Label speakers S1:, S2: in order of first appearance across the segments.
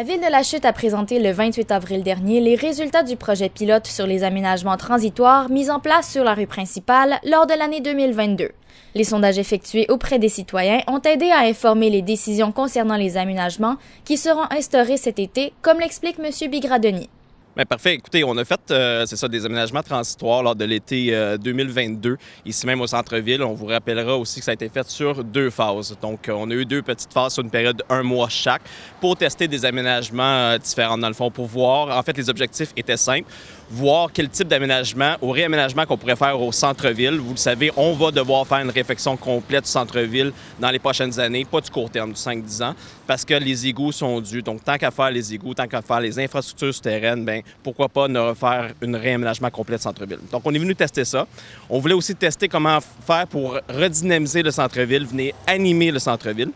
S1: La Ville de la Chute a présenté le 28 avril dernier les résultats du projet pilote sur les aménagements transitoires mis en place sur la rue principale lors de l'année 2022. Les sondages effectués auprès des citoyens ont aidé à informer les décisions concernant les aménagements qui seront instaurés cet été, comme l'explique M. Bigradoni.
S2: Bien, parfait. Écoutez, on a fait, des aménagements transitoires lors de l'été 2022, ici même au centre-ville. On vous rappellera aussi que ça a été fait sur 2 phases. Donc, on a eu 2 petites phases sur une période de 1 mois chaque pour tester des aménagements différents, dans le fond, pour voir. En fait, les objectifs étaient simples. Voir quel type d'aménagement ou réaménagement qu'on pourrait faire au centre-ville. Vous le savez, on va devoir faire une réfection complète du centre-ville dans les prochaines années, pas du court terme, du 5-10 ans, parce que les égouts sont dus. Donc, tant qu'à faire les égouts, tant qu'à faire les infrastructures souterraines, bien, pourquoi pas ne refaire un réaménagement complet du centre-ville. Donc, on est venu tester ça. On voulait aussi tester comment faire pour redynamiser le centre-ville, venir animer le centre-ville.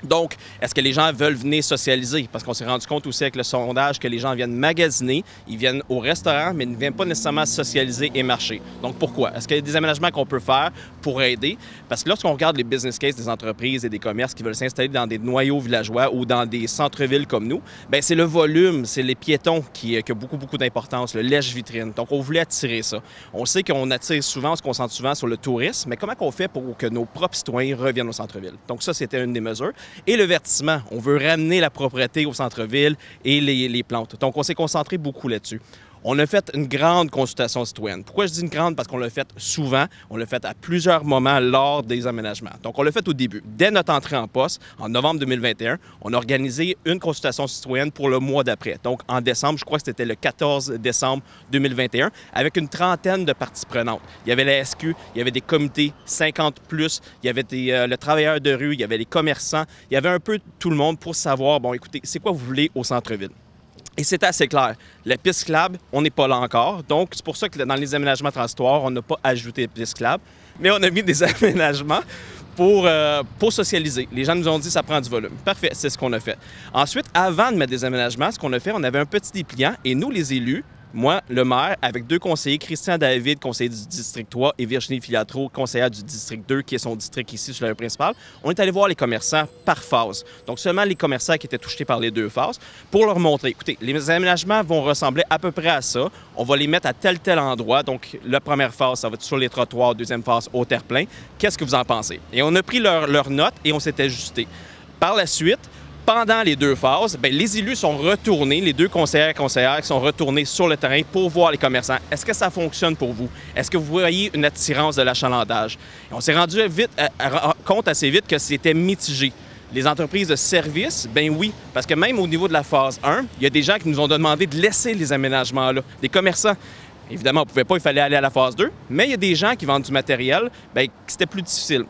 S2: Donc, est-ce que les gens veulent venir socialiser? Parce qu'on s'est rendu compte aussi avec le sondage que les gens viennent magasiner, ils viennent au restaurant, mais ne viennent pas nécessairement socialiser et marcher. Donc, pourquoi? Est-ce qu'il y a des aménagements qu'on peut faire pour aider? Parce que lorsqu'on regarde les business cases des entreprises et des commerces qui veulent s'installer dans des noyaux villageois ou dans des centres-villes comme nous, bien, c'est le volume, c'est les piétons qui a beaucoup d'importance, le lèche-vitrine. Donc, on voulait attirer ça. On sait qu'on attire souvent, on se concentre souvent sur le tourisme, mais comment on fait pour que nos propres citoyens reviennent au centre-ville? Donc, ça, c'était une des mesures. Et le verdissement, on veut ramener la propreté au centre-ville et les plantes. Donc, on s'est concentré beaucoup là-dessus. On a fait une grande consultation citoyenne. Pourquoi je dis une grande? Parce qu'on l'a fait souvent, on l'a fait à plusieurs moments lors des aménagements. Donc, on l'a fait au début. Dès notre entrée en poste, en novembre 2021, on a organisé une consultation citoyenne pour le mois d'après. Donc, en décembre, je crois que c'était le 14 décembre 2021, avec une trentaine de parties prenantes. Il y avait la SQ, il y avait des comités 50+, il y avait le travailleur de rue, il y avait les commerçants, il y avait un peu tout le monde pour savoir, bon, écoutez, c'est quoi vous voulez au centre-ville? Et c'était assez clair. La piste cyclable, on n'est pas là encore. Donc, c'est pour ça que dans les aménagements transitoires, on n'a pas ajouté de piste cyclable. Mais on a mis des aménagements pour socialiser. Les gens nous ont dit que ça prend du volume. Parfait, c'est ce qu'on a fait. Ensuite, avant de mettre des aménagements, ce qu'on a fait, on avait un petit dépliant et nous, les élus, moi, le maire, avec 2 conseillers, Christian David, conseiller du district 3, et Virginie Filiatro, conseillère du district 2, qui est son district ici sur la rue principale, on est allé voir les commerçants par phase. Donc, seulement les commerçants qui étaient touchés par les 2 phases, pour leur montrer, écoutez, les aménagements vont ressembler à peu près à ça. On va les mettre à tel endroit. Donc, la première phase, ça va être sur les trottoirs, deuxième phase, au terre-plein. Qu'est-ce que vous en pensez? Et on a pris leurs notes et on s'est ajusté. Par la suite, pendant les 2 phases, bien, les élus sont retournés, les 2 conseillères qui sont retournés sur le terrain pour voir les commerçants. Est-ce que ça fonctionne pour vous? Est-ce que vous voyez une attirance de l'achalandage? On s'est rendu compte assez vite que c'était mitigé. Les entreprises de services, bien oui, parce que même au niveau de la phase 1, il y a des gens qui nous ont demandé de laisser les aménagements-là, des commerçants. Évidemment, on ne pouvait pas, il fallait aller à la phase 2, mais il y a des gens qui vendent du matériel, bien, c'était plus difficile.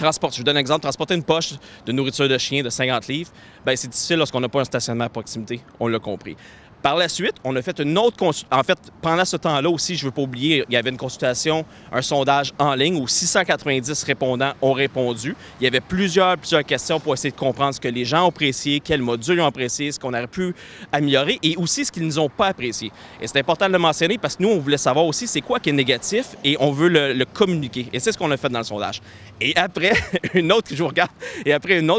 S2: Je vous donne un exemple, transporter une poche de nourriture de chien de 50 livres, bien, c'est difficile lorsqu'on n'a pas un stationnement à proximité, on l'a compris. Par la suite, on a fait une autre consultation. En fait, pendant ce temps-là aussi, je ne veux pas oublier, il y avait une consultation, un sondage en ligne où 690 répondants ont répondu. Il y avait plusieurs questions pour essayer de comprendre ce que les gens ont apprécié, quels modules ils ont apprécié, ce qu'on aurait pu améliorer et aussi ce qu'ils ne ont pas apprécié. Et c'est important de le mentionner parce que nous, on voulait savoir aussi c'est quoi qui est négatif et on veut le communiquer. Et c'est ce qu'on a fait dans le sondage. Et après une autre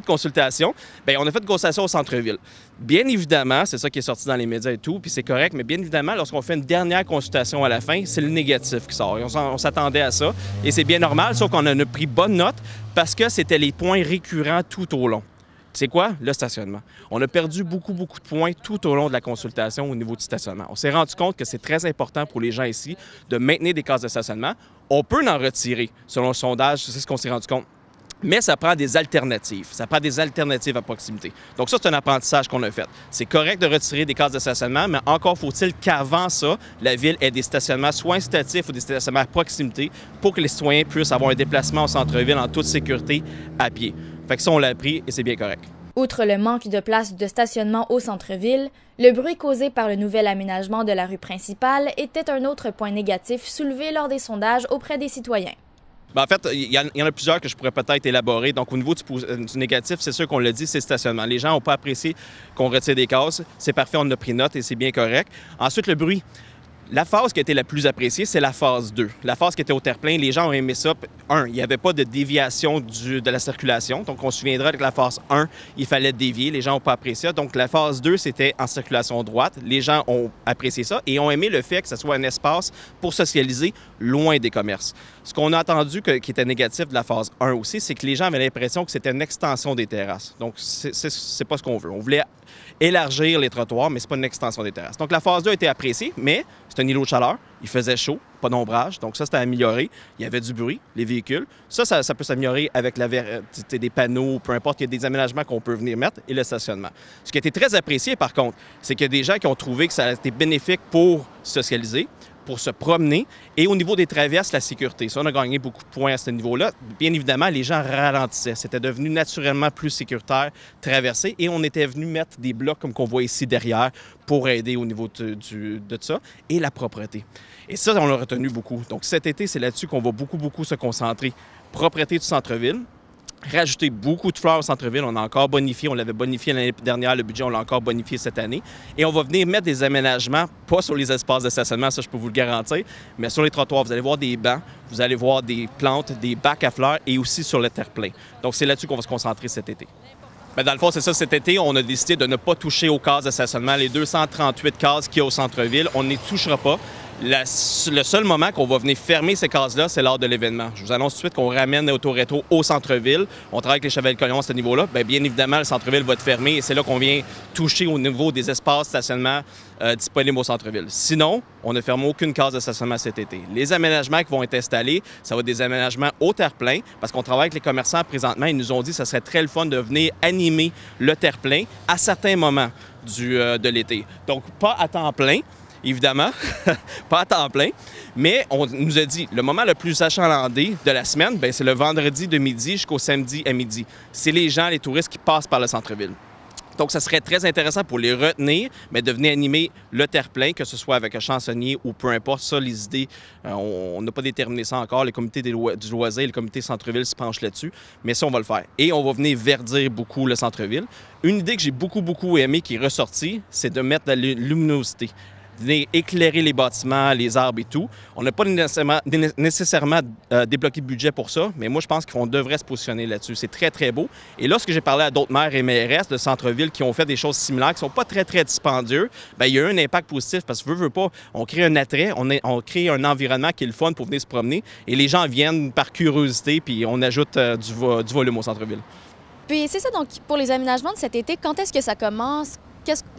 S2: consultation, bien, on a fait une consultation au centre-ville. Bien évidemment, c'est ça qui est sorti dans les médias et tout, puis c'est correct, mais bien évidemment, lorsqu'on fait une dernière consultation à la fin, c'est le négatif qui sort. Et on s'attendait à ça, et c'est bien normal, sauf qu'on en a pris bonne note parce que c'était les points récurrents tout au long. C'est quoi? Le stationnement. On a perdu beaucoup de points tout au long de la consultation au niveau du stationnement. On s'est rendu compte que c'est très important pour les gens ici de maintenir des cases de stationnement. On peut en retirer, selon le sondage, c'est ce qu'on s'est rendu compte. Mais ça prend des alternatives. Ça prend des alternatives à proximité. Donc ça, c'est un apprentissage qu'on a fait. C'est correct de retirer des cases de stationnement, mais encore faut-il qu'avant ça, la Ville ait des stationnements soit incitatifs ou des stationnements à proximité pour que les citoyens puissent avoir un déplacement au centre-ville en toute sécurité à pied. Fait que ça, on l'a appris et c'est bien correct.
S1: Outre le manque de places de stationnement au centre-ville, le bruit causé par le nouvel aménagement de la rue principale était un autre point négatif soulevé lors des sondages auprès des citoyens.
S2: Bien, en fait, il y en a plusieurs que je pourrais peut-être élaborer. Donc, au niveau du négatif, c'est sûr qu'on l'a dit, c'est le stationnement. Les gens n'ont pas apprécié qu'on retire des cases. C'est parfait, on a pris note et c'est bien correct. Ensuite, le bruit. La phase qui a été la plus appréciée, c'est la phase 2. La phase qui était au terre-plein, les gens ont aimé ça. Il n'y avait pas de déviation de la circulation. Donc, on se souviendra que la phase 1, il fallait dévier. Les gens n'ont pas apprécié ça. Donc, la phase 2, c'était en circulation droite. Les gens ont apprécié ça et ont aimé le fait que ce soit un espace pour socialiser loin des commerces. Ce qu'on a entendu qui était négatif de la phase 1 aussi, c'est que les gens avaient l'impression que c'était une extension des terrasses. Donc, c'est pas ce qu'on veut. On voulait élargir les trottoirs, mais ce n'est pas une extension des terrasses. Donc, la phase 2 a été appréciée, mais c'est un îlot de chaleur. Il faisait chaud, pas d'ombrage. Donc, ça, c'était amélioré. Il y avait du bruit, les véhicules. Ça peut s'améliorer avec des panneaux, peu importe. Il y a des aménagements qu'on peut venir mettre et le stationnement. Ce qui a été très apprécié, par contre, c'est qu'il y a des gens qui ont trouvé que ça a été bénéfique pour socialiser, pour se promener. Et au niveau des traverses, la sécurité. Ça, on a gagné beaucoup de points à ce niveau-là. Bien évidemment, les gens ralentissaient. C'était devenu naturellement plus sécuritaire, traverser. Et on était venu mettre des blocs comme qu'on voit ici derrière pour aider au niveau de ça. Et la propreté. Et ça, on l'a retenu beaucoup. Donc cet été, c'est là-dessus qu'on va beaucoup se concentrer. Propreté du centre-ville. Rajouter beaucoup de fleurs au centre-ville. On a encore bonifié. On l'avait bonifié l'année dernière. Le budget, on l'a encore bonifié cette année. Et on va venir mettre des aménagements, pas sur les espaces de stationnement, ça je peux vous le garantir, mais sur les trottoirs. Vous allez voir des bancs, vous allez voir des plantes, des bacs à fleurs et aussi sur le terre-plein. Donc c'est là-dessus qu'on va se concentrer cet été. Mais dans le fond, c'est ça, cet été, on a décidé de ne pas toucher aux cases de stationnement. Les 238 cases qu'il y a au centre-ville, on n'y touchera pas. Le seul moment qu'on va venir fermer ces cases-là, c'est lors de l'événement. Je vous annonce tout de suite qu'on ramène Autorétro au centre-ville. On travaille avec les Chevaliers-Collion à ce niveau-là. Bien évidemment, le centre-ville va être fermé et c'est là qu'on vient toucher au niveau des espaces de stationnement disponibles au centre-ville. Sinon, on ne ferme aucune case de stationnement cet été. Les aménagements qui vont être installés, ça va être des aménagements au terre-plein parce qu'on travaille avec les commerçants présentement. Ils nous ont dit que ça serait très le fun de venir animer le terre-plein à certains moments de l'été. Donc, pas à temps plein. Évidemment, pas à temps plein, mais on nous a dit le moment le plus achalandé de la semaine, c'est le vendredi de midi jusqu'au samedi à midi. C'est les gens, les touristes qui passent par le centre-ville. Donc, ça serait très intéressant pour les retenir, mais de venir animer le terre-plein, que ce soit avec un chansonnier ou peu importe. Ça, les idées, on n'a pas déterminé ça encore. Le comité du loisir et le comité centre-ville se penchent là-dessus, mais ça, on va le faire. Et on va venir verdir beaucoup le centre-ville. Une idée que j'ai beaucoup aimée qui est ressortie, c'est de mettre de la luminosité. Venir éclairer les bâtiments, les arbres et tout. On n'a pas nécessairement débloqué de budget pour ça, mais moi, je pense qu'on devrait se positionner là-dessus. C'est très beau. Et lorsque j'ai parlé à d'autres maires et mairesses de centre-ville qui ont fait des choses similaires, qui ne sont pas très dispendieux, il y a eu un impact positif parce que veut pas, on crée un attrait, on crée un environnement qui est le fun pour venir se promener et les gens viennent par curiosité puis on ajoute du volume au centre-ville.
S1: Puis c'est ça, donc pour les aménagements de cet été, quand est-ce que ça commence?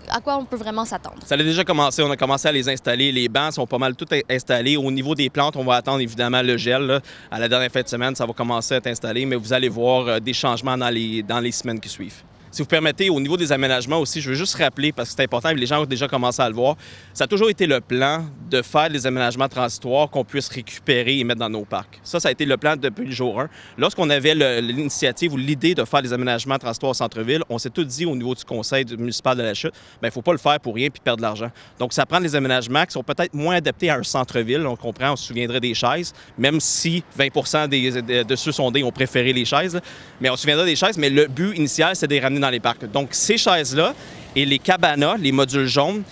S1: À quoi on peut vraiment s'attendre?
S2: Ça a déjà commencé. On a commencé à les installer. Les bancs sont pas mal tous installés. Au niveau des plantes, on va attendre évidemment le gel. Là. À la dernière fin de semaine, ça va commencer à être installé, mais vous allez voir des changements dans les semaines qui suivent. Si vous permettez, au niveau des aménagements aussi, je veux juste rappeler, parce que c'est important, les gens ont déjà commencé à le voir, ça a toujours été le plan de faire des aménagements transitoires qu'on puisse récupérer et mettre dans nos parcs. Ça a été le plan depuis le jour 1. Lorsqu'on avait l'initiative ou l'idée de faire des aménagements transitoires au centre-ville, on s'est tout dit au niveau du conseil municipal de la Chute, il ne faut pas le faire pour rien puis perdre de l'argent. Donc, ça prend des aménagements qui sont peut-être moins adaptés à un centre-ville. On comprend, on se souviendrait des chaises, même si 20 de ceux sondés ont préféré les chaises. Là. Mais on se souviendra des chaises, mais le but initial, c'est de les ramener dans les parcs. Donc, ces chaises-là et les cabanas, les modules jaunes,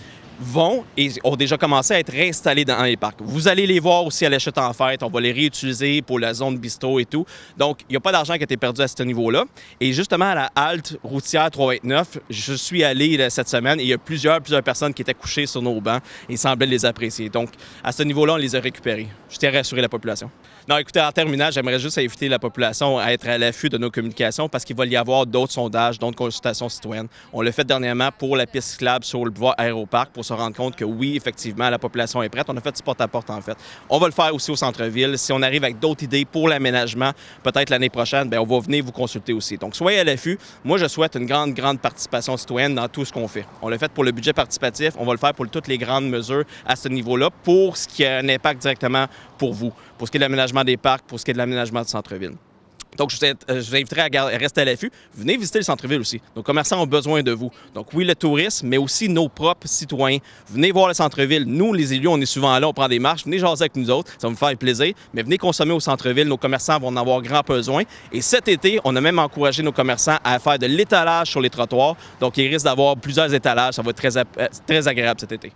S2: vont et ont déjà commencé à être réinstallés dans les parcs. Vous allez les voir aussi à la Chute en fête. On va les réutiliser pour la zone bistrot et tout. Donc, il n'y a pas d'argent qui a été perdu à ce niveau-là. Et justement, à la halte routière 329, je suis allé cette semaine et il y a plusieurs personnes qui étaient couchées sur nos bancs et semblaient les apprécier. Donc, à ce niveau-là, on les a récupérés. Je tiens à rassurer la population. Non, écoutez, en terminant, j'aimerais juste inviter la population à être à l'affût de nos communications parce qu'il va y avoir d'autres sondages, d'autres consultations citoyennes. On l'a fait dernièrement pour la piste cyclable sur le boulevard Aéroparc pour se rendre compte que oui, effectivement, la population est prête. On a fait du porte-à-porte, en fait. On va le faire aussi au centre-ville. Si on arrive avec d'autres idées pour l'aménagement, peut-être l'année prochaine, on va venir vous consulter aussi. Donc, soyez à l'affût. Moi, je souhaite une grande participation citoyenne dans tout ce qu'on fait. On l'a fait pour le budget participatif. On va le faire pour toutes les grandes mesures à ce niveau-là pour ce qui a un impact directement pour vous, pour ce qui est de l'aménagement des parcs, pour ce qui est de l'aménagement du centre-ville. Donc, je vous inviterai à rester à l'affût. Venez visiter le centre-ville aussi. Nos commerçants ont besoin de vous. Donc, oui, le tourisme, mais aussi nos propres citoyens. Venez voir le centre-ville. Nous, les élus, on est souvent là, on prend des marches. Venez jaser avec nous autres, ça va me faire plaisir. Mais venez consommer au centre-ville. Nos commerçants vont en avoir grand besoin. Et cet été, on a même encouragé nos commerçants à faire de l'étalage sur les trottoirs. Donc, il risque d'avoir plusieurs étalages. Ça va être très agréable cet été.